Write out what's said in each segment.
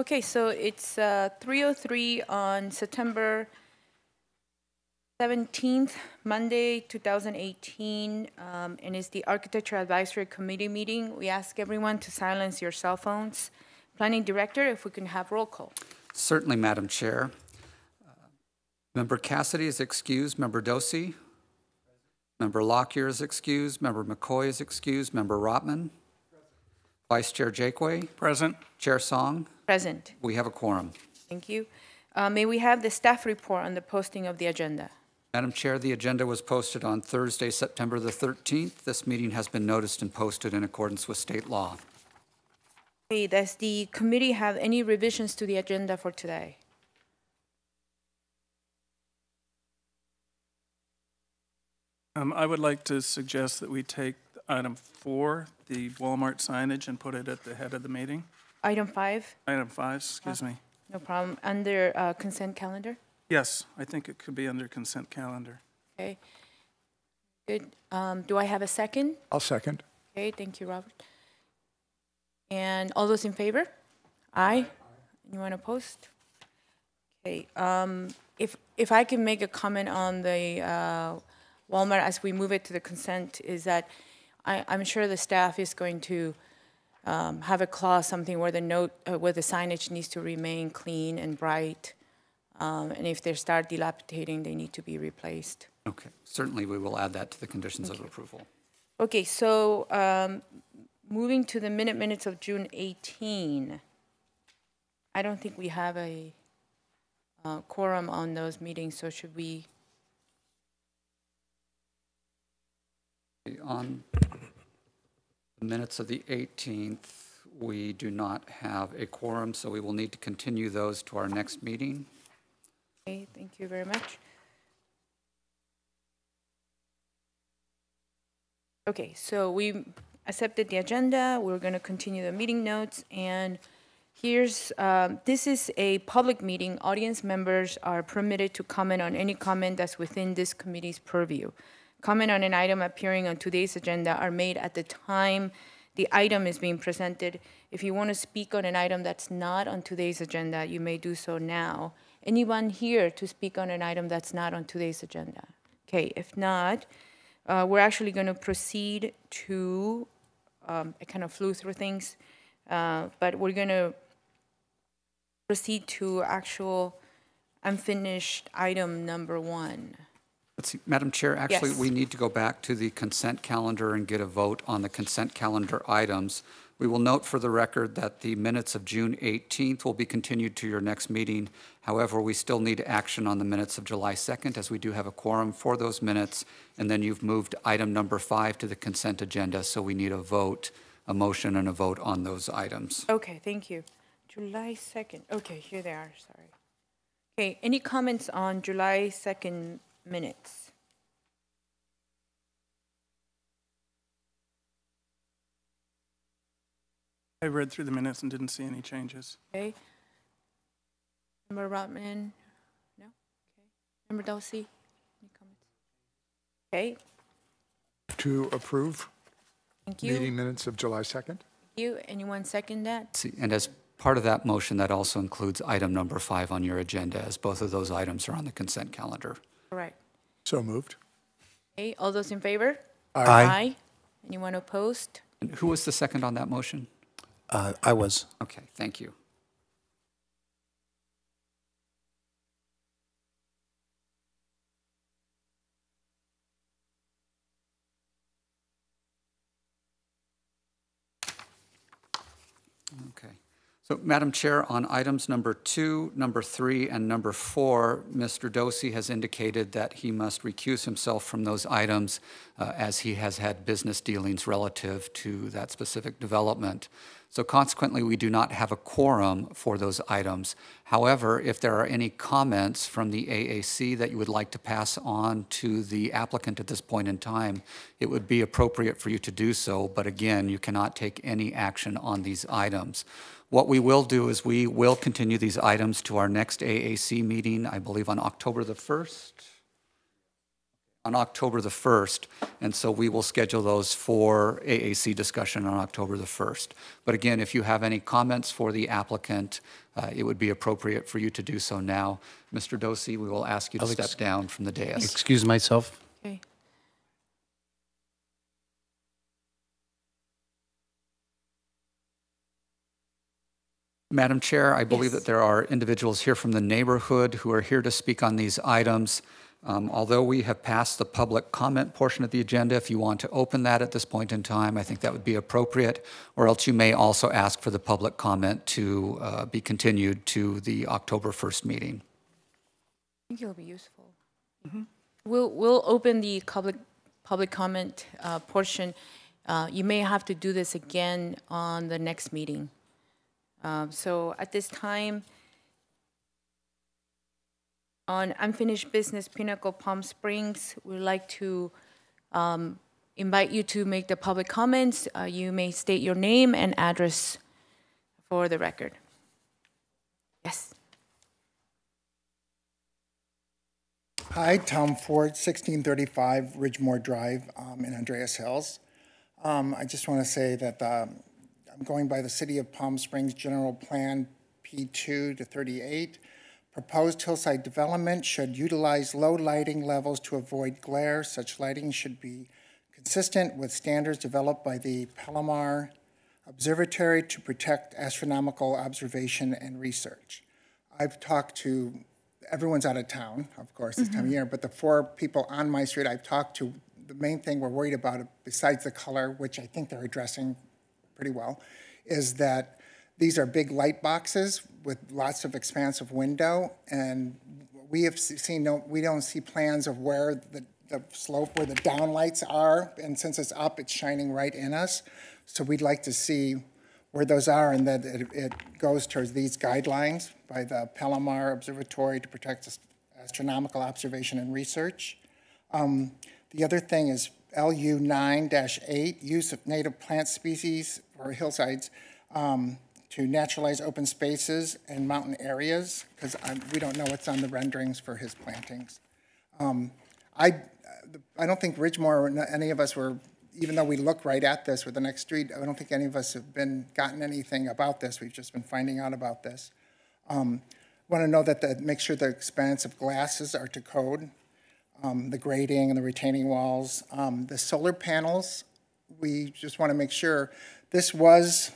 Okay, so it's 3:03 on September 17th, Monday, 2018, and it's the Architecture Advisory Committee meeting. We ask everyone to silence your cell phones. Planning Director, if we can have roll call. Certainly, Madam Chair. Member Cassidy is excused. Member Dosey. Member Lockyer is excused. Member McCoy is excused. Member Rotman. Vice Chair Jakeway. Present. Chair Song. Present. We have a quorum. Thank you. May we have the staff report on the posting of the agenda? Madam Chair, the agenda was posted on Thursday, September the 13th. This meeting has been noticed and posted in accordance with state law. Okay, does the committee have any revisions to the agenda for today? I would like to suggest that we take item 4, the Walmart signage, and put it at the head of the meeting. Item 5? Item 5, excuse me. No problem. Under consent calendar? Yes, I think it could be under consent calendar. Okay. Good. Do I have a second? I'll second. Okay, thank you, Robert. And all those in favor? Aye. Anyone opposed? Okay. If I can make a comment on the Walmart as we move it to the consent, is that I'm sure the staff is going to have a clause, something where the note, where the signage needs to remain clean and bright, and if they start dilapidating, they need to be replaced. Okay, certainly we will add that to the conditions of approval. Okay, so moving to the minutes of June 18. I don't think we have a quorum on those meetings, so should we? On the minutes of the 18th, we do not have a quorum, so we will need to continue those to our next meeting. Okay, thank you very much. Okay, so we accepted the agenda. We're going to continue the meeting notes, and here's, this is a public meeting. Audience members are permitted to comment on any comment that's within this committee's purview. Comment on an item appearing on today's agenda are made at the time the item is being presented. If you want to speak on an item that's not on today's agenda, you may do so now. Anyone here to speak on an item that's not on today's agenda? Okay, if not, we're actually going to proceed to, I kind of flew through things, but we're going to proceed to actual unfinished item number 1. Let's see, Madam Chair, actually, Yes. we need to go back to the consent calendar and get a vote on the consent calendar items. We will note for the record that the minutes of June 18th will be continued to your next meeting. However, we still need action on the minutes of July 2nd, as we do have a quorum for those minutes. And then you've moved item number 5 to the consent agenda, so we need a vote, a motion and a vote on those items. Okay, thank you. July 2nd. Okay, here they are, sorry. Okay, any comments on July 2nd minutes? I read through the minutes and didn't see any changes. Okay. Member Rotman? No? Okay. Member Delsey? Any comments? Okay, To approve thank you. meeting minutes of July 2nd. Thank you. Anyone second that? See, and as part of that motion, that also includes item number 5 on your agenda, as both of those items are on the consent calendar. All right. So moved. Okay, all those in favor? Aye. Anyone opposed? And who was the second on that motion? I was. Okay, thank you. Okay. So, Madam Chair, on items number 2, number 3, and number 4, Mr. Dosey has indicated that he must recuse himself from those items as he has had business dealings relative to that specific development. So consequently, we do not have a quorum for those items. However, if there are any comments from the AAC that you would like to pass on to the applicant at this point in time, it would be appropriate for you to do so. But again, you cannot take any action on these items. What we will do is we will continue these items to our next AAC meeting, I believe on October the 1st. on October the 1st, and so we will schedule those for AAC discussion on October the 1st. But again, if you have any comments for the applicant, it would be appropriate for you to do so now. Mr. Dosey, we will ask you to step down from the dais. Excuse myself. Okay. Madam Chair, I believe Yes. that there are individuals here from the neighborhood who are here to speak on these items. Although we have passed the public comment portion of the agenda, if you want to open that at this point in time, I think that would be appropriate, or else you may also ask for the public comment to be continued to the October 1st meeting. I think it'll be useful. We'll open the public comment portion. You may have to do this again on the next meeting. So at this time, on unfinished business Pinnacle Palm Springs, we'd like to invite you to make the public comments. You may state your name and address for the record. Yes. Hi, Tom Ford, 1635 Ridgemore Drive in Andreas Hills. I just want to say that I'm going by the City of Palm Springs General Plan P2 to 38. Proposed hillside development should utilize low lighting levels to avoid glare. Such lighting should be consistent with standards developed by the Palomar Observatory to protect astronomical observation and research. I've talked to, everyone's out of town, of course, this time of year, but the 4 people on my street I've talked to, the main thing we're worried about, besides the color, which I think they're addressing pretty well, is that these are big light boxes with lots of expansive window, and we have seen we don't see plans of where the slope, where the downlights are, and since it's up, it's shining right in us. So we'd like to see where those are, and that it goes towards these guidelines by the Palomar Observatory to protect astronomical observation and research. The other thing is LU 9-8, use of native plant species for hillsides to naturalize open spaces and mountain areas, because we don't know what's on the renderings for his plantings. I don't think Ridgemore, or any of us were, even though we look right at this with the next street, I don't think any of us have gotten anything about this. We've just been finding out about this. Want to know that make sure the expanse of glasses are to code, the grading and the retaining walls. The solar panels, we just want to make sure. This was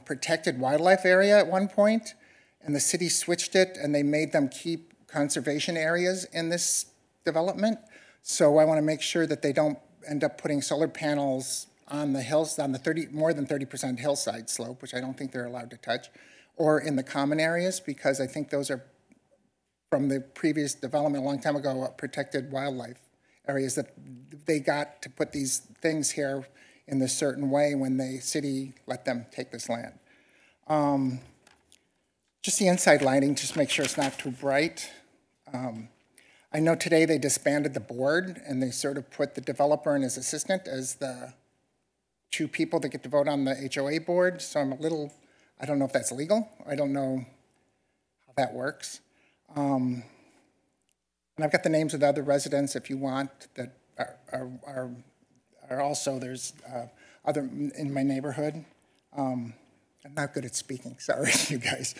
protected wildlife area at one point, and the city switched it, and they made them keep conservation areas in this development. So I want to make sure that they don't end up putting solar panels on the hills, on the more than 30% hillside slope, which I don't think they're allowed to touch, or in the common areas, because I think those are, from the previous development a long time ago, protected wildlife areas that they got to put these things here in this certain way when the city let them take this land. Just the inside lighting, just make sure it's not too bright. I know today they disbanded the board, and they sort of put the developer and his assistant as the 2 people that get to vote on the HOA board, so I'm a little, I don't know if that's legal. I don't know how that works. And I've got the names of the other residents if you want that are also, there's other in my neighborhood. I'm not good at speaking, sorry, you guys.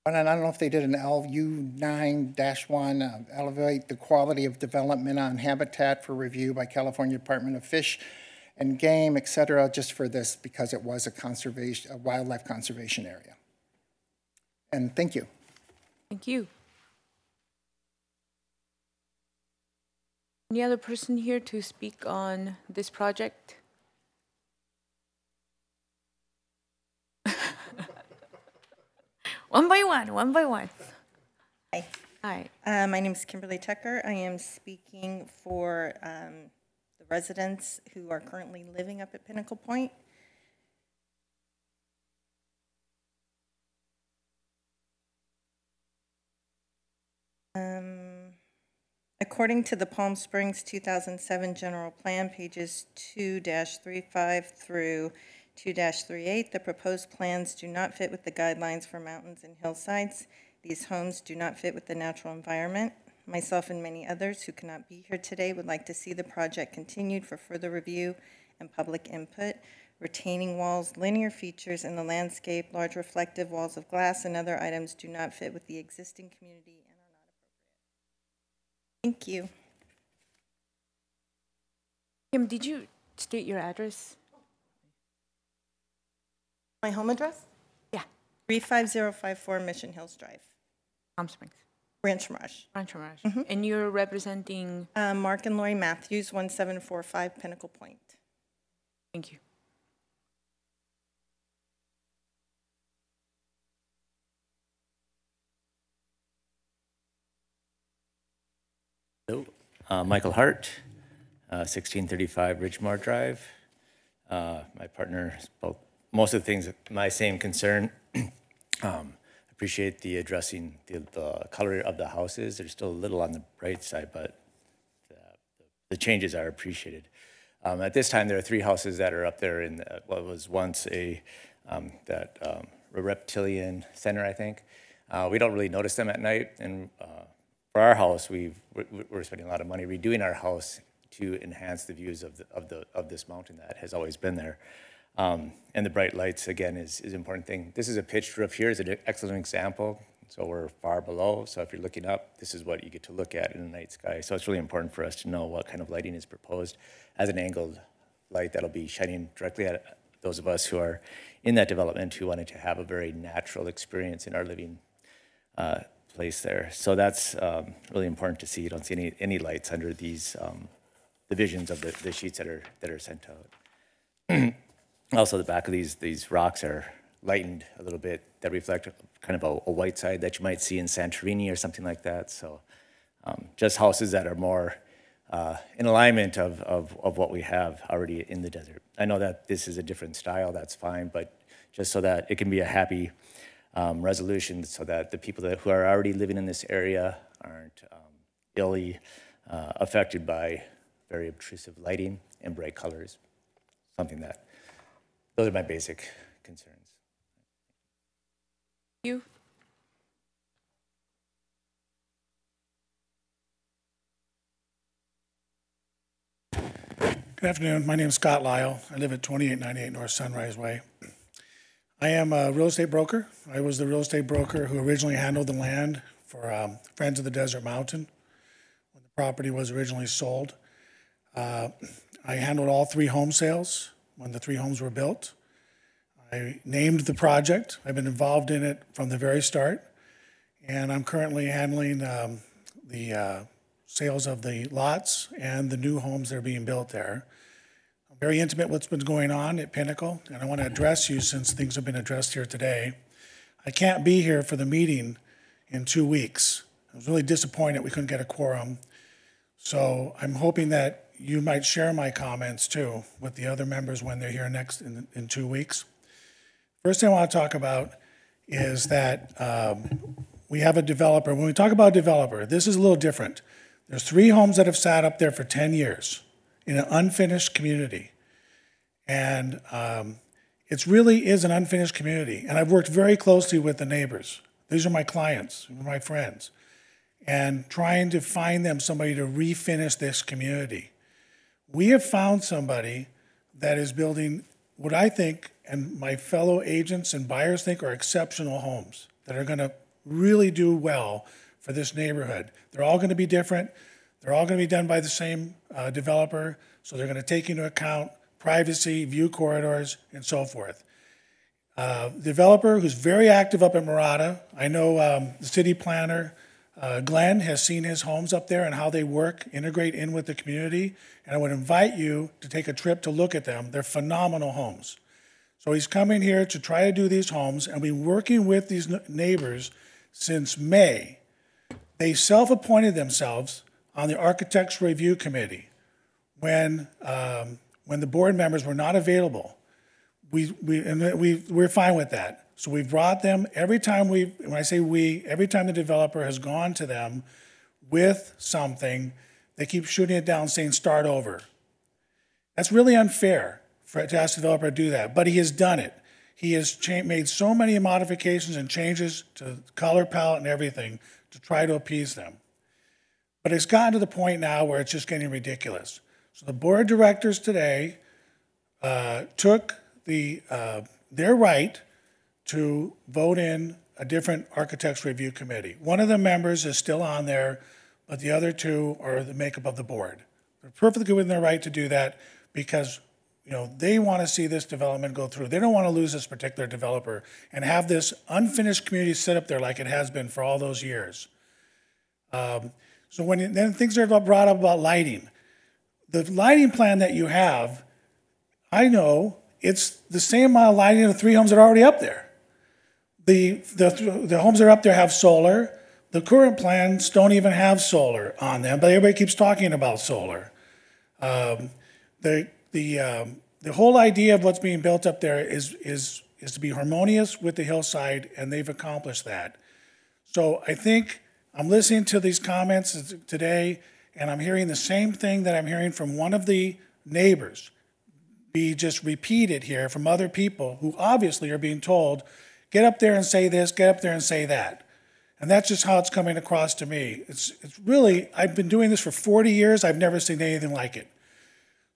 And I don't know if they did an LU 9-1, elevate the quality of development on habitat for review by California Department of Fish and Game, et cetera, just for this because it was a wildlife conservation area. And thank you. Thank you. Any other person here to speak on this project? One by one. Hi. Hi. My name is Kimberly Tucker. I am speaking for the residents who are currently living up at Pinnacle Point. According to the Palm Springs 2007 General Plan, pages 2-35 through 2-38, the proposed plans do not fit with the guidelines for mountains and hillsides. These homes do not fit with the natural environment. Myself and many others who cannot be here today would like to see the project continued for further review and public input. Retaining walls, linear features in the landscape, large reflective walls of glass, and other items do not fit with the existing community and are not appropriate. Thank you. Kim, did you state your address? My home address? Yeah. 35054 Mission Hills Drive, Palm Springs, Rancho Mirage. Rancho Mirage. And you're representing, Mark and Lori Matthews, 1745 Pinnacle Point. thank you. Hello, Michael Hart, 1635 Ridgemore Drive. My partner spoke most of the things, my same concern. Appreciate the addressing the color of the houses. They're still a little on the bright side, but the changes are appreciated. At this time, there are 3 houses that are up there in what was once a reptilian center, I think. We don't really notice them at night, and for our house, we're spending a lot of money redoing our house to enhance the views of this mountain that has always been there. And the bright lights, again, is an important thing. This is a pitched roof here, is an excellent example. So we're far below, so if you're looking up, this is what you get to look at in the night sky. So it's really important for us to know what kind of lighting is proposed as an angled light that'll be shining directly at those of us who are in that development who wanted to have a very natural experience in our living place there. So that's really important to see. You don't see any lights under these divisions of the sheets that are sent out. Also, the back of these rocks are lightened a little bit that reflect kind of a white side that you might see in Santorini or something like that. So just houses that are more in alignment of what we have already in the desert. I know that this is a different style, that's fine, but just so that it can be a happy resolution so that the people who are already living in this area aren't illy affected by very obtrusive lighting and bright colors. Those are my basic concerns. You? Good afternoon. My name is Scott Lyle. I live at 2898 North Sunrise Way. I am a real estate broker. I was the real estate broker who originally handled the land for Friends of the Desert Mountain when the property was originally sold. I handled all 3 home sales when the 3 homes were built. I named the project. I've been involved in it from the very start, and I'm currently handling the sales of the lots and the new homes that are being built there. I'm very intimate with what's been going on at Pinnacle, and I want to address you since things have been addressed here today. I can't be here for the meeting in 2 weeks. I was really disappointed we couldn't get a quorum. So I'm hoping that you might share my comments too with the other members when they're here next in 2 weeks. First thing I want to talk about is that we have a developer. When we talk about a developer, this is a little different. There's 3 homes that have sat up there for 10 years in an unfinished community. And it really is an unfinished community. And I've worked very closely with the neighbors. These are my clients, my friends, and trying to find them somebody to refinish this community. We have found somebody that is building what I think and my fellow agents and buyers think are exceptional homes that are going to really do well for this neighborhood. They're all going to be different. They're all going to be done by the same developer, so they're going to take into account privacy, view corridors, and so forth. Developer who's very active up in Murata. I know the city planner, Glenn, has seen his homes up there and how they work, integrate in with the community, and I would invite you to take a trip to look at them. They're phenomenal homes. So he's coming here to try to do these homes, and we've been working with these neighbors since May. They self-appointed themselves on the Architects Review Committee when the board members were not available. We're fine with that. So we've brought them every time when I say we, every time the developer has gone to them with something, they keep shooting it down saying start over. That's really unfair to ask the developer to do that, but he has done it. He has made so many modifications and changes to color palette and everything to try to appease them. But it's gotten to the point now where it's just getting ridiculous. So the board of directors today took their right to vote in a different architects review committee. One of the members is still on there, but the other two are the makeup of the board. They're perfectly within their right to do that because they want to see this development go through. They don't want to lose this particular developer and have this unfinished community sit up there like it has been for all those years. So then things are brought up about lighting. The lighting plan that you have, I know it's the same amount of lighting of the 3 homes that are already up there. The homes that are up there have solar. The current plans don't even have solar on them, but everybody keeps talking about solar. The whole idea of what's being built up there is to be harmonious with the hillside, and they've accomplished that. So I think I'm listening to these comments today, and I'm hearing the same thing that I'm hearing from one of the neighbors be just repeated here from other people who obviously are being told, get up there and say this, get up there and say that. And that's just how it's coming across to me. It's really, I've been doing this for 40 years. I've never seen anything like it.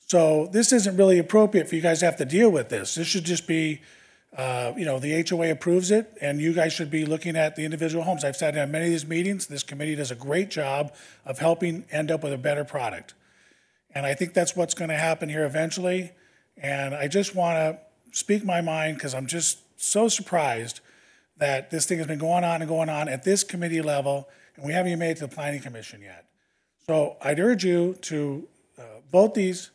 So this isn't really appropriate for you guys to have to deal with this. This should just be, the HOA approves it, and you guys should be looking at the individual homes. I've sat in on many of these meetings. This committee does a great job of helping end up with a better product. And I think that's what's going to happen here eventually. And I just want to speak my mind because I'm just so surprised that this thing has been going on and going on at this committee level, and we haven't even made it to the Planning Commission yet. So I'd urge you to vote these,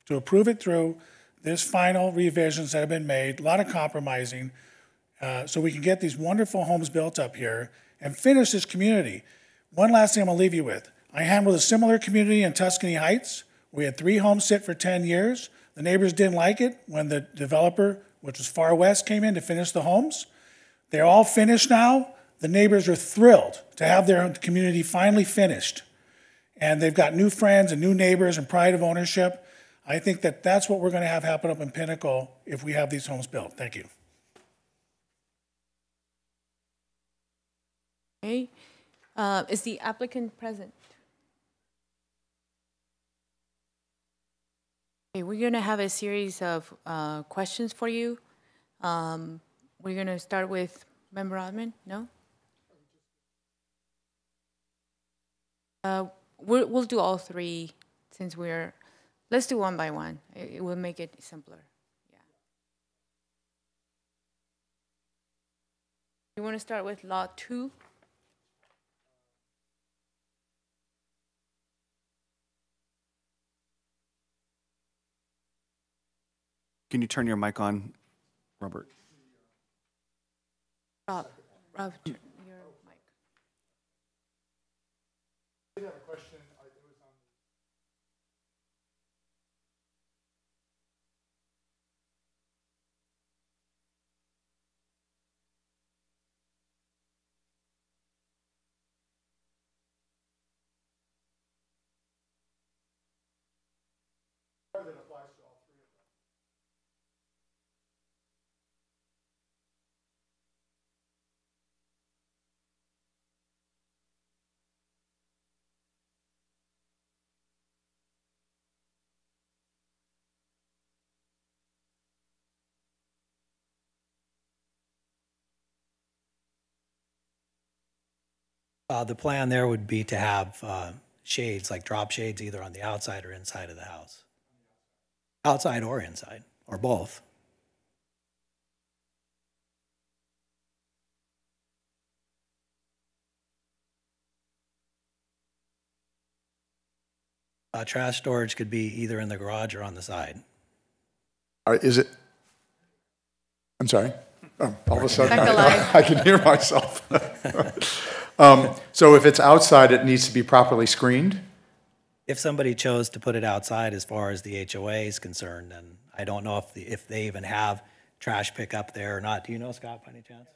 to approve it through this final revisions that have been made, a lot of compromising, so we can get these wonderful homes built up here and finish this community. One last thing I'm going to leave you with. I handled a similar community in Tuscany Heights. We had 3 homes sit for 10 years. The neighbors didn't like it when the developer, which was Far West, came in to finish the homes. They're all finished now. The neighbors are thrilled to have their community finally finished. And they've got new friends and new neighbors and pride of ownership. I think that that's what we're going to have happen up in Pinnacle if we have these homes built. Thank you. Okay. Is the applicant present? Okay, we're going to have a series of questions for you. We're going to start with Member Ottman. No? We'll do all 3 since let's do one by one. It will make it simpler. Yeah. You want to start with Lot 2? Can you turn your mic on, Robert? Rob, your mic. I have a question. The plan there would be to have shades, like drop shades, either on the outside or inside of the house. Outside or inside, or both. Trash storage could be either in the garage or on the side. Is it? I'm sorry. Oh, all of a sudden, Back alive. I can hear myself. So if it's outside, it needs to be properly screened? If somebody chose to put it outside as far as the HOA is concerned, then I don't know if they even have trash pickup there or not. Do you know, Scott, by any chance?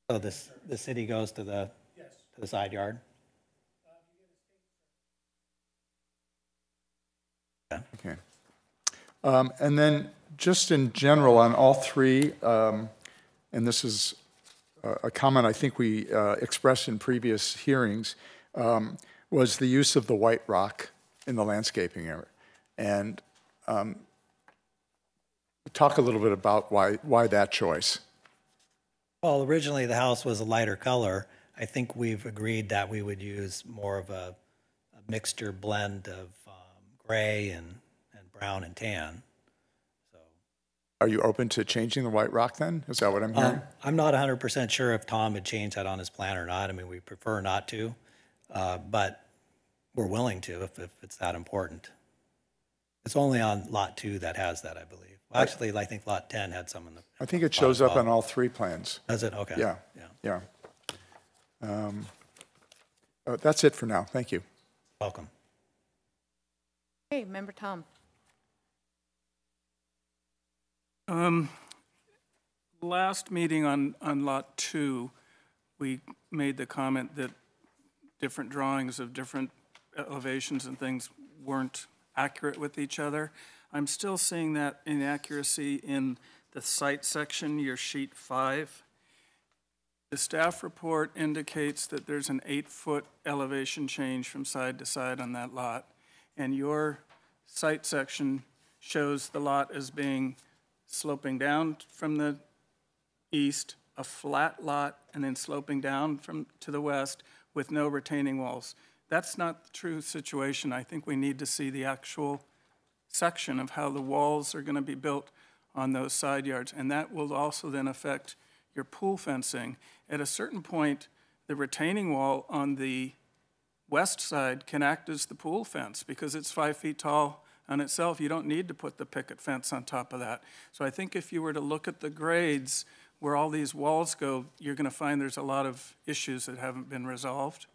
So the city goes to the side yard? Okay. And then just in general on all three, and this is a comment I think we expressed in previous hearings, was the use of the white rock in the landscaping area. And talk a little bit about why that choice. Well, originally the house was a lighter color. I think we've agreed that we would use more of a mixture blend of gray and brown and tan. So, are you open to changing the white rock then? Is that what I'm hearing? I'm not 100% sure if Tom had changed that on his plan or not. I mean, we prefer not to, but we're willing to if it's that important. It's only on Lot 2 that has that, I believe. Well, actually, I think Lot 10 had some in the. I think it shows up on all three plans. Does it? Okay. Yeah. That's it for now. Thank you. Welcome. Okay, Member Tom. Last meeting on Lot 2, we made the comment that different drawings of different elevations and things weren't accurate with each other. I'm still seeing that inaccuracy in the site section, your sheet 5. The staff report indicates that there's an 8-foot elevation change from side to side on that lot, and your site section shows the lot as being sloping down from the east, a flat lot, and then sloping down to the west with no retaining walls. That's not the true situation. I think we need to see the actual section of how the walls are going to be built on those side yards, and that will also then affect your pool fencing. At a certain point, the retaining wall on the west side can act as the pool fence because it's 5 feet tall on itself. You don't need to put the picket fence on top of that. So I think if you were to look at the grades where all these walls go, you're going to find there's a lot of issues that haven't been resolved.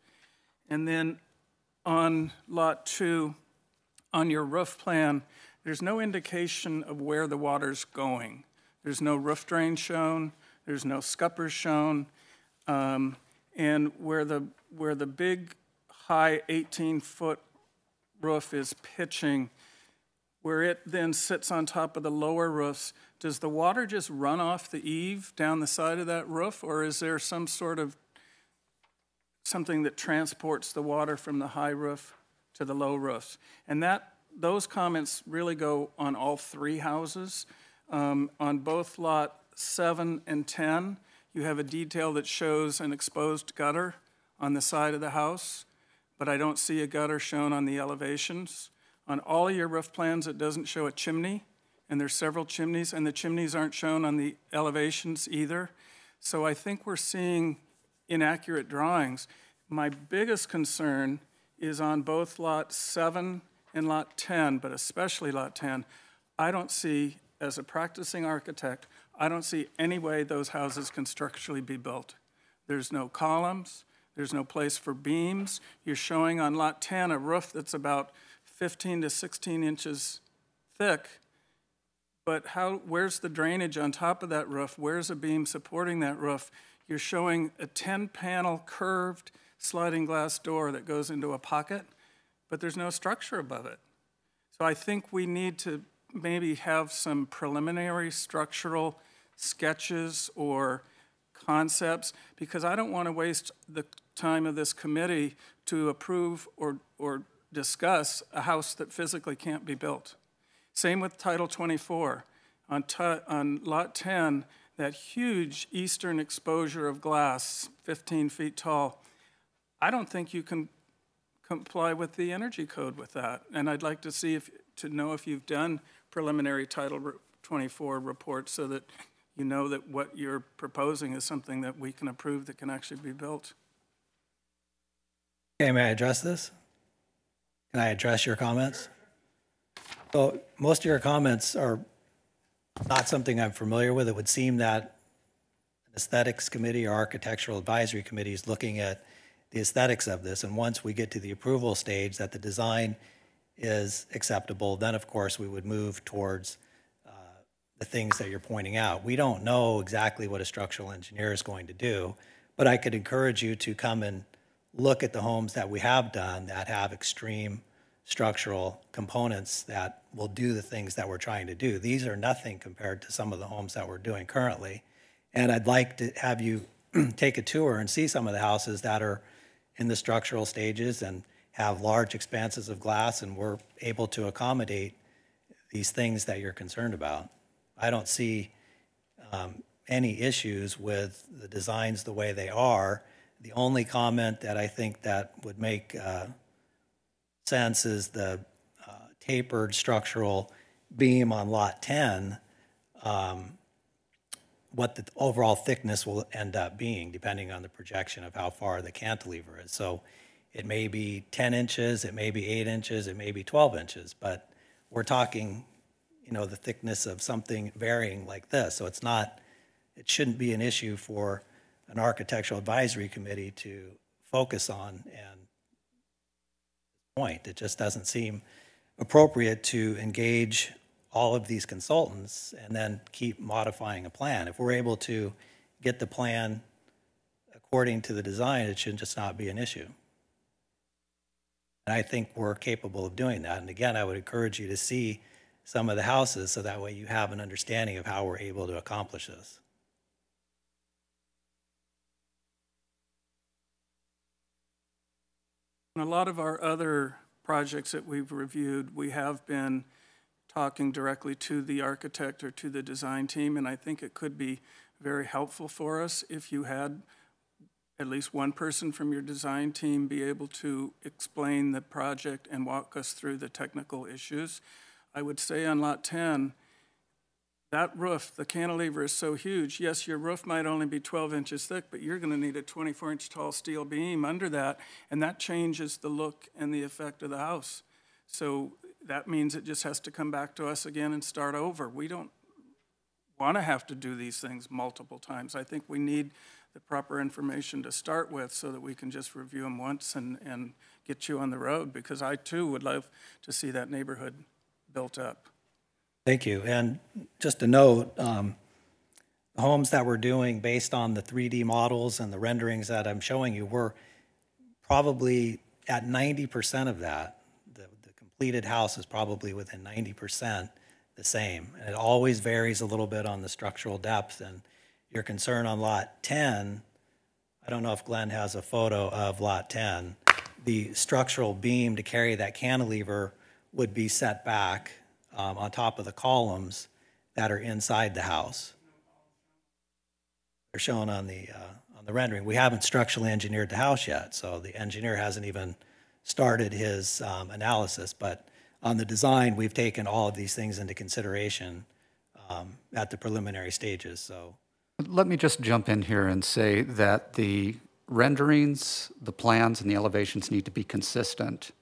And then on Lot 2, on your roof plan, there's no indication of where the water's going. There's no roof drain shown. There's no scuppers shown. And where the big, high 18-foot roof is pitching, where it then sits on top of the lower roofs, does the water just run off the eave down the side of that roof, or is there some sort of something that transports the water from the high roof to the low roofs? And those comments really go on all three houses. On both Lot 7 and 10, you have a detail that shows an exposed gutter on the side of the house, but I don't see a gutter shown on the elevations. On all of your roof plans, it doesn't show a chimney, and there's several chimneys, and the chimneys aren't shown on the elevations either. So I think we're seeing inaccurate drawings. My biggest concern is on both Lot 7 and Lot 10, but especially Lot 10. I don't see, as a practicing architect, I don't see any way those houses can structurally be built. There's no columns, there's no place for beams. You're showing on Lot 10 a roof that's about 15 to 16 inches thick, but where's the drainage on top of that roof? Where's a beam supporting that roof? You're showing a 10-panel curved sliding glass door that goes into a pocket, but there's no structure above it. So I think we need to maybe have some preliminary structural sketches or concepts, because I don't want to waste the time of this committee to approve or discuss a house that physically can't be built. Same with Title 24. On Lot 10, that huge eastern exposure of glass, 15 feet tall, I don't think you can comply with the energy code with that. And I'd like to know if you've done preliminary Title 24 reports so that you know that what you're proposing is something that we can approve that can actually be built. Okay, may I address this? Can I address your comments? So most of your comments are not something I'm familiar with. It would seem that an aesthetics committee or architectural advisory committee is looking at the aesthetics of this, and once we get to the approval stage that the design is acceptable, then of course we would move towards the things that you're pointing out. We don't know exactly what a structural engineer is going to do, but I could encourage you to come and look at the homes that we have done that have extreme structural components that will do the things that we're trying to do. These are nothing compared to some of the homes that we're doing currently. And I'd like to have you take a tour and see some of the houses that are in the structural stages and have large expanses of glass, and we're able to accommodate these things that you're concerned about. I don't see any issues with the designs the way they are. The only comment that I think that would make sense is the tapered structural beam on lot 10, what the overall thickness will end up being, depending on the projection of how far the cantilever is. So it may be 10 inches, it may be 8 inches, it may be 12 inches, but we're talking, you know, the thickness of something varying like this. So it's not, it shouldn't be an issue for an architectural advisory committee to focus on and point. It just doesn't seem appropriate to engage all of these consultants and then keep modifying a plan. If we're able to get the plan according to the design, it should just not be an issue. And I think we're capable of doing that. And again, I would encourage you to see some of the houses so that way you have an understanding of how we're able to accomplish this. In a lot of our other projects that we've reviewed, we have been talking directly to the architect or to the design team, and I think it could be very helpful for us if you had at least one person from your design team be able to explain the project and walk us through the technical issues. I would say on lot 10, that roof, the cantilever is so huge. Yes, your roof might only be 12 inches thick, but you're going to need a 24-inch tall steel beam under that, and that changes the look and the effect of the house. So that means it just has to come back to us again and start over. We don't want to have to do these things multiple times. I think we need the proper information to start with so that we can just review them once and get you on the road, because I too would love to see that neighborhood built up. Thank you. And just a note, the homes that we're doing based on the 3D models and the renderings that I'm showing you, we're probably at 90% of that. The completed house is probably within 90% the same. And it always varies a little bit on the structural depth. And your concern on lot 10, I don't know if Glenn has a photo of lot 10. The structural beam to carry that cantilever would be set back on top of the columns that are inside the house. They're shown on the rendering. We haven't structurally engineered the house yet, so the engineer hasn't even started his analysis. But on the design, we've taken all of these things into consideration at the preliminary stages. So Let me just jump in here and say that the renderings, the plans, and the elevations need to be consistent.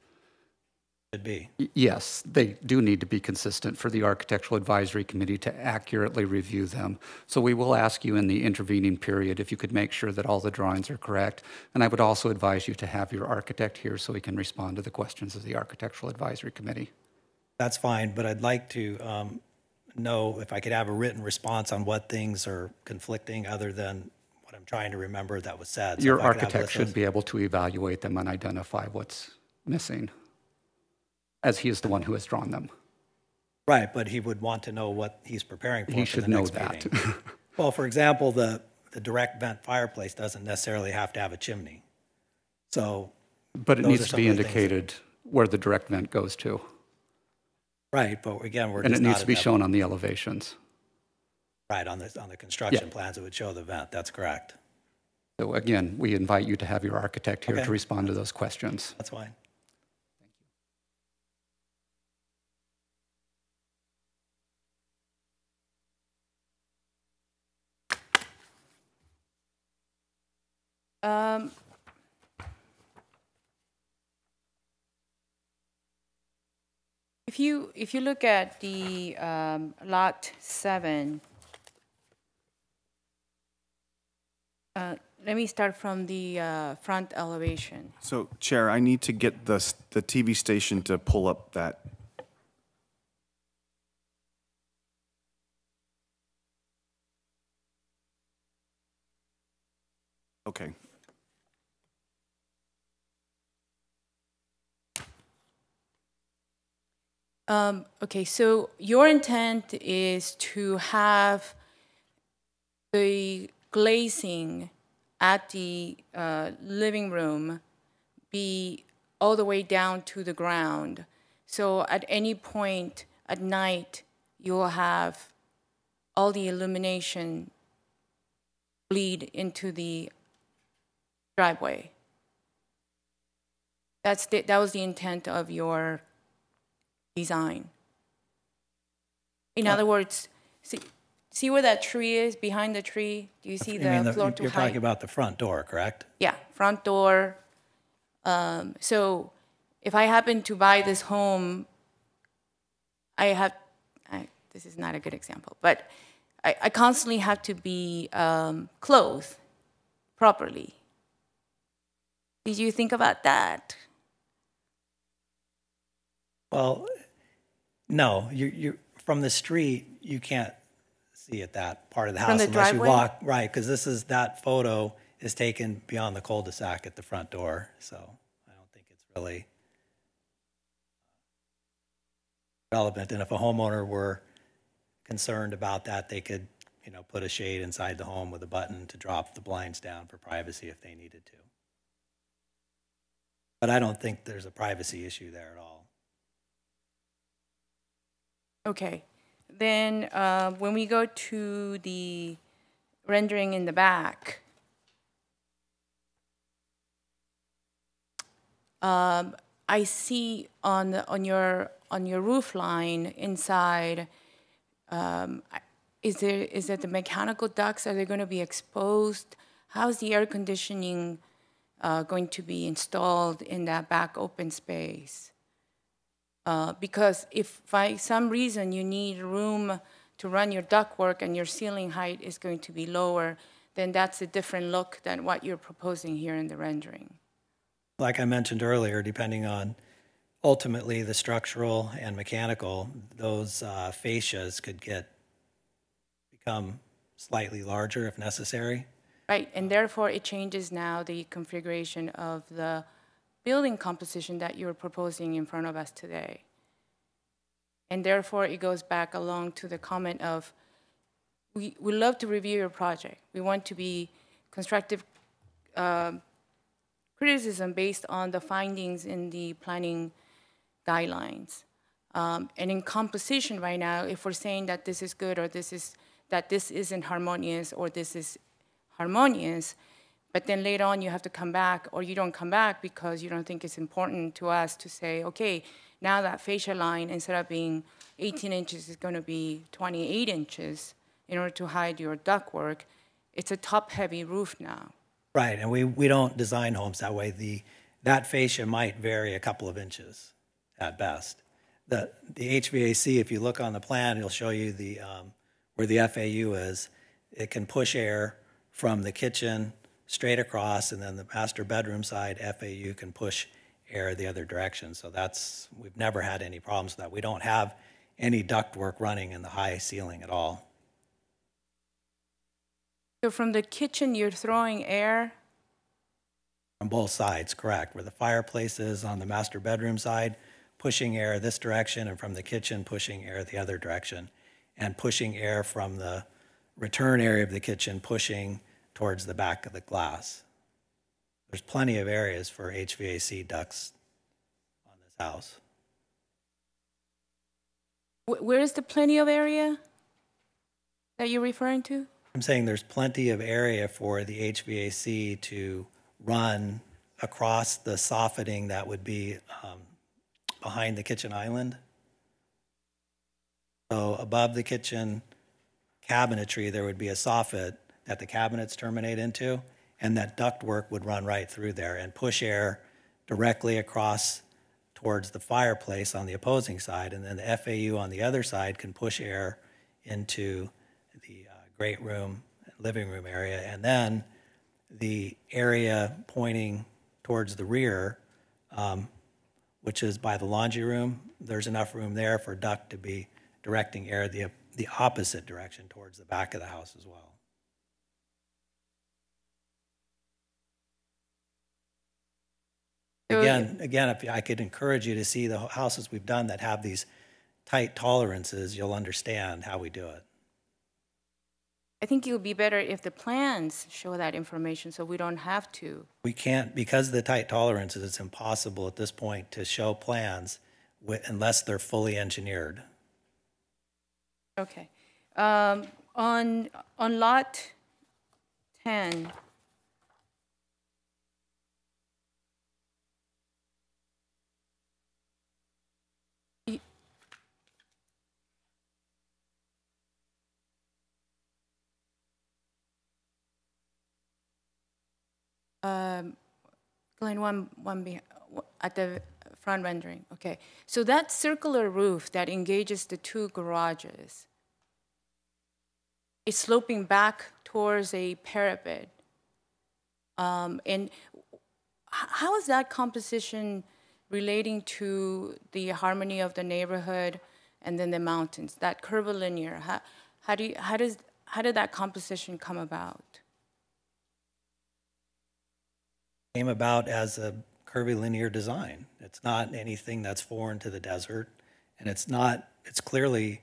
should be. Yes, they do need to be consistent for the Architectural Advisory Committee to accurately review them. So we will ask you in the intervening period if you could make sure that all the drawings are correct. And I would also advise you to have your architect here so he can respond to the questions of the Architectural Advisory Committee. That's fine, but I'd like to know if I could have a written response on what things are conflicting other than what I'm trying to remember that was said. So Your if I could have architect should those- be able to evaluate them and identify what's missing, as he is the one who has drawn them. Right, but he would want to know what he's preparing for He the should know next that. meeting. Well, for example, the direct vent fireplace doesn't necessarily have to have a chimney. So, But it Those needs are to some be of the things that- indicated where the direct vent goes to. right, but again, we're And just it not needs to at be that- shown on the elevations. Right, on the construction plans, it would show the vent, that's correct. So again, we invite you to have your architect here Okay. to respond to those questions. That's fine. If you look at the lot 7, let me start from the front elevation. So, Chair, I need to get the TV station to pull up that. Okay. Okay, so your intent is to have the glazing at the living room be all the way down to the ground. So at any point at night, you will have all the illumination bleed into the driveway. That was the intent of your design. In other words, see where that tree is, behind the tree? Do you see You mean the floor to you're height? talking about the front door, correct? Yeah, front door. So if I happen to buy this home, this is not a good example, but I constantly have to be clothed properly. Did you think about that? Well, no, you from the street, you can't see at that part of the house From the unless driveway? you walk, right, because that photo is taken beyond the cul-de-sac at the front door, so I don't think it's really relevant. And if a homeowner were concerned about that, they could, put a shade inside the home with a button to drop the blinds down for privacy if they needed to. But I don't think there's a privacy issue there at all. Okay. Then when we go to the rendering in the back, I see on your roof line inside, is that the mechanical ducts, are they going to be exposed? How's the air conditioning going to be installed in that back open space? Because if by some reason you need room to run your ductwork and your ceiling height is going to be lower, then that's a different look than what you're proposing here in the rendering. Like I mentioned earlier, depending on ultimately the structural and mechanical, those fascias could become slightly larger if necessary. Right, and therefore it changes now the configuration of the building composition that you're proposing in front of us today. And therefore it goes back along to the comment of, we love to review your project. We want to be constructive criticism based on the findings in the planning guidelines. And in composition right now, if we're saying that this is good or this isn't harmonious or this is harmonious, but then later on you have to come back or you don't come back because you don't think it's important to us to say, okay, now that fascia line, instead of being 18 inches, is going to be 28 inches in order to hide your ductwork. It's a top-heavy roof now. Right, and we don't design homes that way. That fascia might vary a couple of inches at best. The HVAC, if you look on the plan, it'll show you where the FAU is. It can push air from the kitchen straight across, and then the master bedroom side, FAU can push air the other direction. So we've never had any problems with that. We don't have any ductwork running in the high ceiling at all. So from the kitchen, you're throwing air? On both sides, correct. Where the fireplace is on the master bedroom side, pushing air this direction, and from the kitchen, pushing air the other direction, and pushing air from the return area of the kitchen, pushing towards the back of the glass. There's plenty of areas for HVAC ducts on this house. Where is the plenty of area that you're referring to? I'm saying there's plenty of area for the HVAC to run across the soffitting that would be behind the kitchen island. So above the kitchen cabinetry, there would be a soffit that the cabinets terminate into, and that ductwork would run right through there and push air directly across towards the fireplace on the opposing side, and then the FAU on the other side can push air into the great room, living room area, and then the area pointing towards the rear, which is by the laundry room, there's enough room there for duct to be directing air the opposite direction towards the back of the house as well. Again, if I could encourage you to see the houses we've done that have these tight tolerances, you'll understand how we do it. I think it would be better if the plans show that information so we don't have to. We can't, because of the tight tolerances, it's impossible at this point to show plans unless they're fully engineered. Okay. On lot 10, Glenn, at the front rendering. Okay. So that circular roof that engages the two garages is sloping back towards a parapet. And how is that composition relating to the harmony of the neighborhood and then the mountains? That curvilinear. How did that composition come about? Came about as a curvilinear design. It's not anything that's foreign to the desert, and it's clearly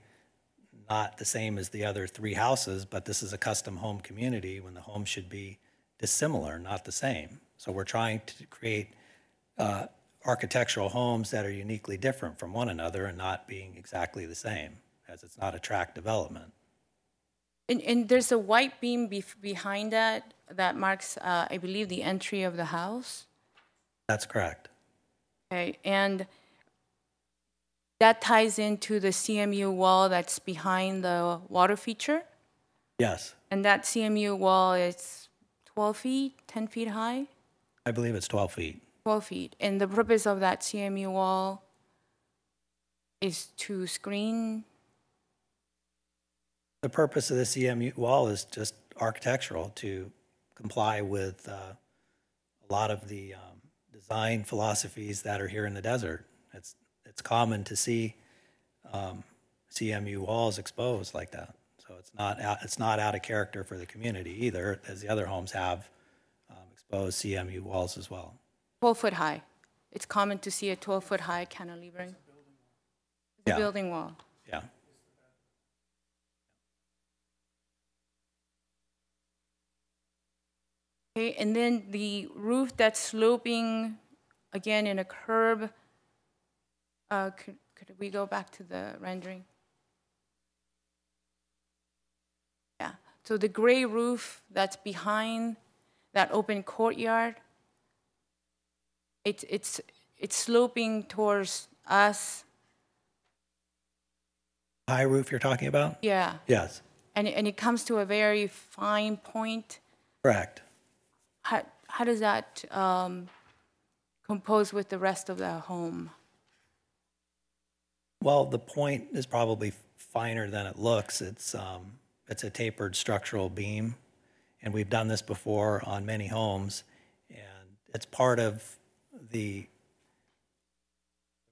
not the same as the other three houses, but this is a custom home community when the home should be dissimilar, not the same. So we're trying to create architectural homes that are uniquely different from one another and not being exactly the same, as it's not a tract development. And there's a white beam behind that marks, I believe, the entry of the house? That's correct. Okay, and that ties into the CMU wall that's behind the water feature? Yes. And that CMU wall is 12 feet, 10 feet high? I believe it's 12 feet. 12 feet. And the purpose of that CMU wall is to screen? The purpose of the CMU wall is just architectural, to comply with a lot of the design philosophies that are here in the desert. It's common to see CMU walls exposed like that. So it's not out of character for the community either, as the other homes have exposed CMU walls as well. 12-foot high. It's common to see a 12-foot high cantilevering. It's a building wall. Yeah. Okay, and then the roof that's sloping, again, in a curve. Could we go back to the rendering? Yeah, so the gray roof that's behind that open courtyard, it's sloping towards us. High roof you're talking about? Yeah. Yes. And it comes to a very fine point. Correct. How does that compose with the rest of the home? Well, the point is probably finer than it looks. It's a tapered structural beam, and we've done this before on many homes, and it's part of the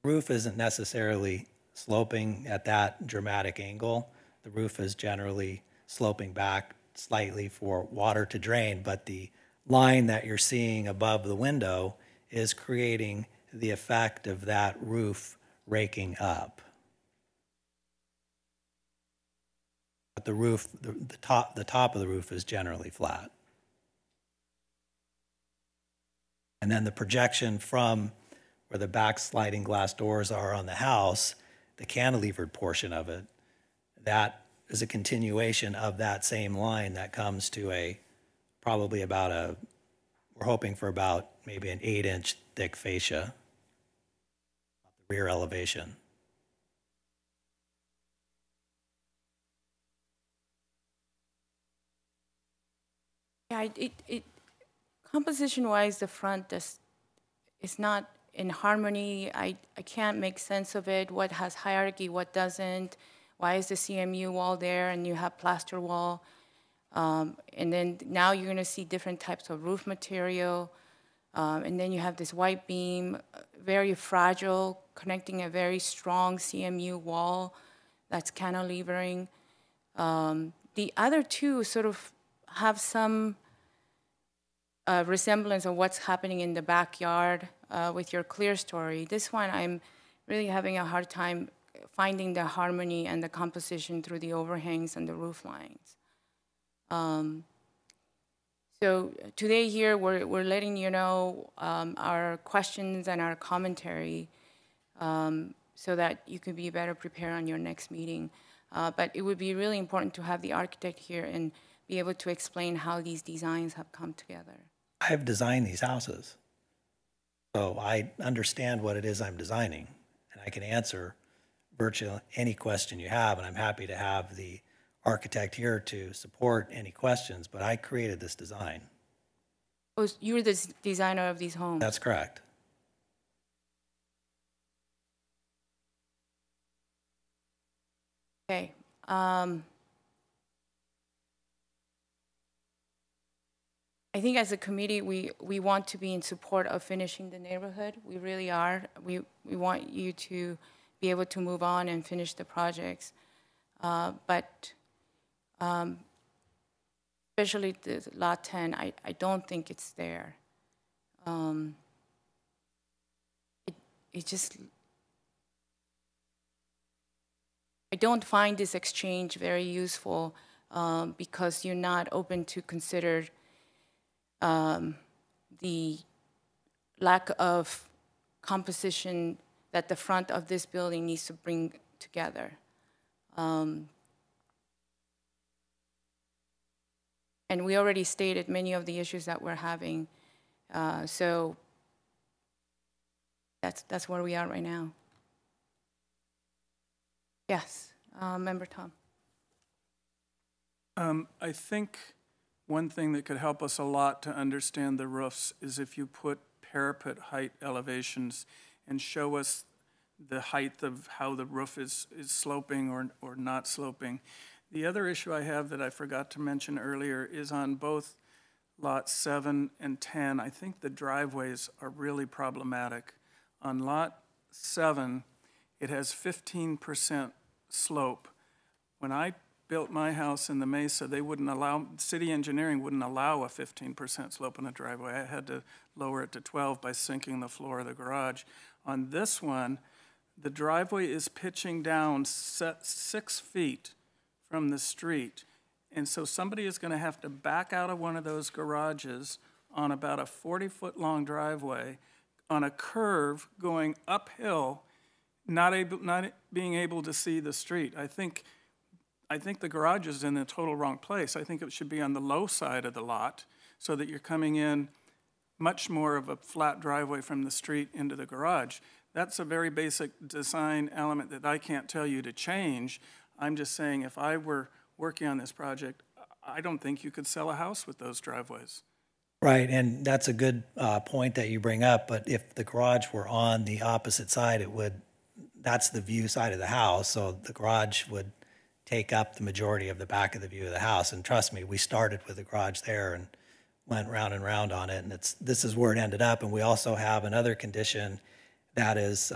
roof isn't necessarily sloping at that dramatic angle. The roof is generally sloping back slightly for water to drain, but the line that you're seeing above the window is creating the effect of that roof raking up. But the roof, the top of the roof is generally flat. And then the projection from where the back sliding glass doors are on the house, the cantilevered portion of it, that is a continuation of that same line that comes to probably about we're hoping for about maybe an 8-inch thick fascia, the rear elevation. Yeah, composition-wise, the front is not in harmony. I can't make sense of it. What has hierarchy, what doesn't? Why is the CMU wall there and you have plaster wall? And then now you're going to see different types of roof material. And then you have this white beam, very fragile, connecting a very strong CMU wall that's cantilevering. The other two sort of have some resemblance of what's happening in the backyard with your clear story. This one, I'm really having a hard time finding the harmony and the composition through the overhangs and the roof lines. So today here, we're letting you know our questions and our commentary so that you can be better prepared on your next meeting. But it would be really important to have the architect here and be able to explain how these designs have come together. I've designed these houses, so I understand what it is I'm designing, and I can answer virtually any question you have, and I'm happy to have the architect here to support any questions, but I created this design. Oh, you're the designer of these homes? That's correct. Okay. I think as a committee, we want to be in support of finishing the neighborhood. We really are. We want you to be able to move on and finish the projects. But especially the Lot 10, I don't think it's there. It just, I don't find this exchange very useful because you're not open to consider the lack of composition that the front of this building needs to bring together. And we already stated many of the issues that we're having. So that's where we are right now. Yes, Member Tom. I think one thing that could help us a lot to understand the roofs is if you put parapet height elevations and show us the height of how the roof is sloping or not sloping. The other issue I have that I forgot to mention earlier is on both Lot 7 and 10, I think the driveways are really problematic. On Lot 7, it has 15% slope. When I built my house in the Mesa, they wouldn't allow, city engineering wouldn't allow a 15% slope in a driveway. I had to lower it to 12 by sinking the floor of the garage. On this one, the driveway is pitching down 6 feet from the street. And so somebody is going to have to back out of one of those garages on about a 40-foot long driveway on a curve going uphill, not being able to see the street. I think the garage is in the total wrong place. I think it should be on the low side of the lot so that you're coming in much more of a flat driveway from the street into the garage. That's a very basic design element that I can't tell you to change. I'm just saying if I were working on this project, I don't think you could sell a house with those driveways. Right, and that's a good point that you bring up, but if the garage were on the opposite side, that's the view side of the house, so the garage would take up the majority of the back of the view of the house. And trust me, we started with the garage there and went round and round on it, and this is where it ended up. And we also have another condition that is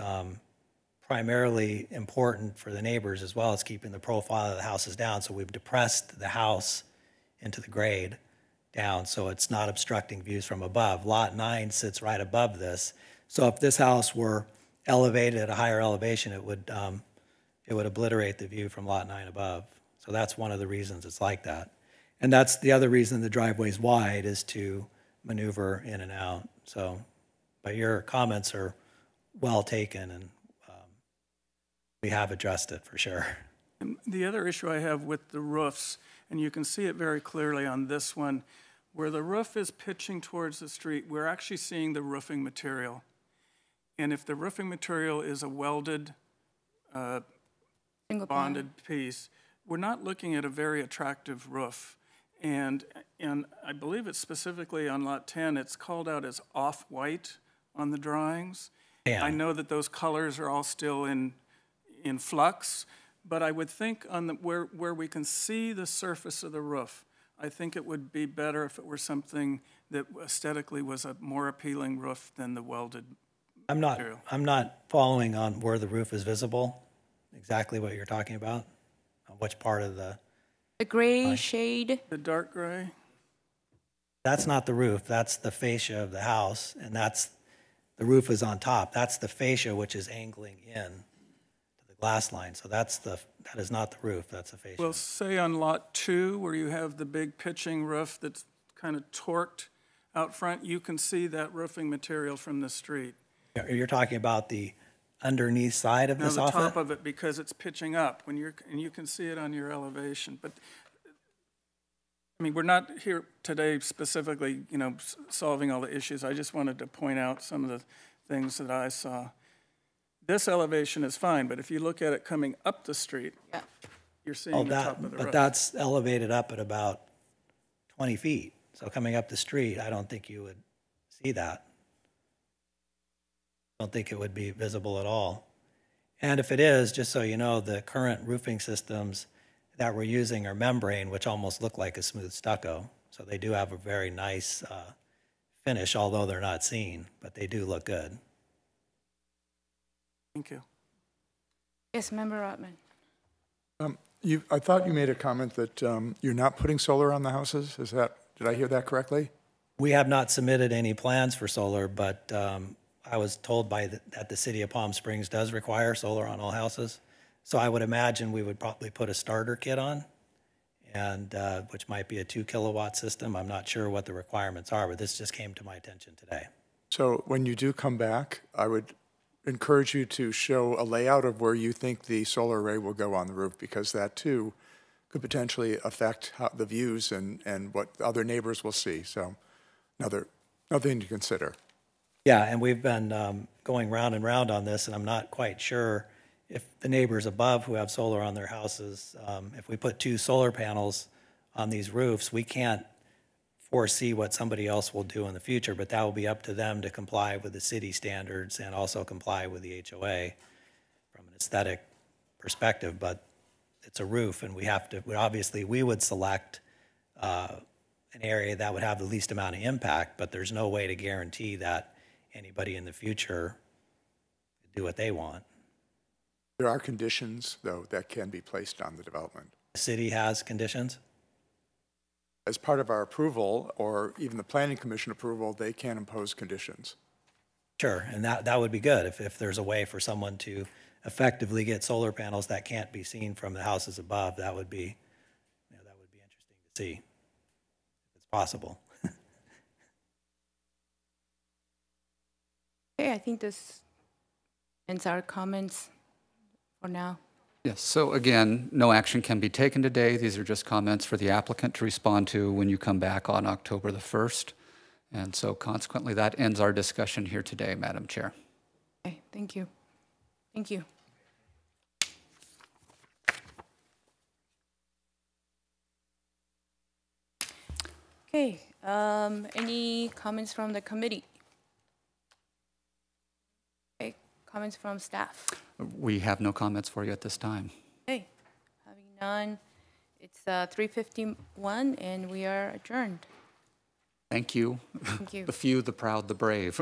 primarily important for the neighbors as well as keeping the profile of the houses down. So we've depressed the house into the grade down so it's not obstructing views from above. Lot 9 sits right above this. So if this house were elevated at a higher elevation, it would obliterate the view from Lot 9 above. So that's one of the reasons it's like that. And that's the other reason the driveway's wide is to maneuver in and out. So, but your comments are well taken, and we have addressed it for sure. And the other issue I have with the roofs, and you can see it very clearly on this one, where the roof is pitching towards the street, we're actually seeing the roofing material. And if the roofing material is a welded, bonded piece, we're not looking at a very attractive roof. And I believe it's specifically on Lot 10, it's called out as off-white on the drawings. Yeah. I know that those colors are all still in flux, but I would think on where we can see the surface of the roof, I think it would be better if it were something that aesthetically was a more appealing roof than the welded material. I'm not following on where the roof is visible, exactly what you're talking about, which part of the gray shade. The dark gray? That's not the roof, that's the fascia of the house, and the roof is on top. That's the fascia which is angling in to the the glass line. So that is not the roof, that's a fascia. Well, say on Lot 2, where you have the big pitching roof that's kind of torqued out front, you can see that roofing material from the street. You're talking about the underneath side of Now, this the offit? top of it, because it's pitching up, and you can see it on your elevation. But, I mean, we're not here today specifically, solving all the issues. I just wanted to point out some of the things that I saw. This elevation is fine, but if you look at it coming up the street, you're seeing the top of the roof. But that's elevated up at about 20 feet. So coming up the street, I don't think you would see that. I don't think it would be visible at all. And if it is, just so you know, the current roofing systems that we're using are membrane, which almost look like a smooth stucco. So they do have a very nice finish, although they're not seen, but they do look good. Thank you. Yes, Member Rotman. I thought you made a comment that you're not putting solar on the houses. Did I hear that correctly? We have not submitted any plans for solar, but I was told that the city of Palm Springs does require solar on all houses. So I would imagine we would probably put a starter kit on, and which might be a 2 kilowatt system. I'm not sure what the requirements are, but this just came to my attention today. So when you do come back, I would encourage you to show a layout of where you think the solar array will go on the roof, because that too could potentially affect the views and what other neighbors will see. So another thing to consider. Yeah, and we've been going round and round on this, and I'm not quite sure if the neighbors above who have solar on their houses, if we put 2 solar panels on these roofs, we can't foresee what somebody else will do in the future, but that will be up to them to comply with the city standards and also comply with the HOA from an aesthetic perspective. But it's a roof, and we would select an area that would have the least amount of impact, but there's no way to guarantee that anybody in the future would do what they want. There are conditions, though, that can be placed on the development. The city has conditions? As part of our approval, or even the planning commission approval, they can impose conditions. Sure, and that would be good if there's a way for someone to effectively get solar panels that can't be seen from the houses above. That would be interesting to see if it's possible. Okay, I think this ends our comments for now. Yes, so again, no action can be taken today. These are just comments for the applicant to respond to when you come back on October the 1st. And so consequently, that ends our discussion here today, Madam Chair. Okay, thank you. Thank you. Okay, any comments from the committee? Okay, comments from staff? We have no comments for you at this time. Okay, having none, it's 3:51 and we are adjourned. Thank you. Thank you. The few, the proud, the brave.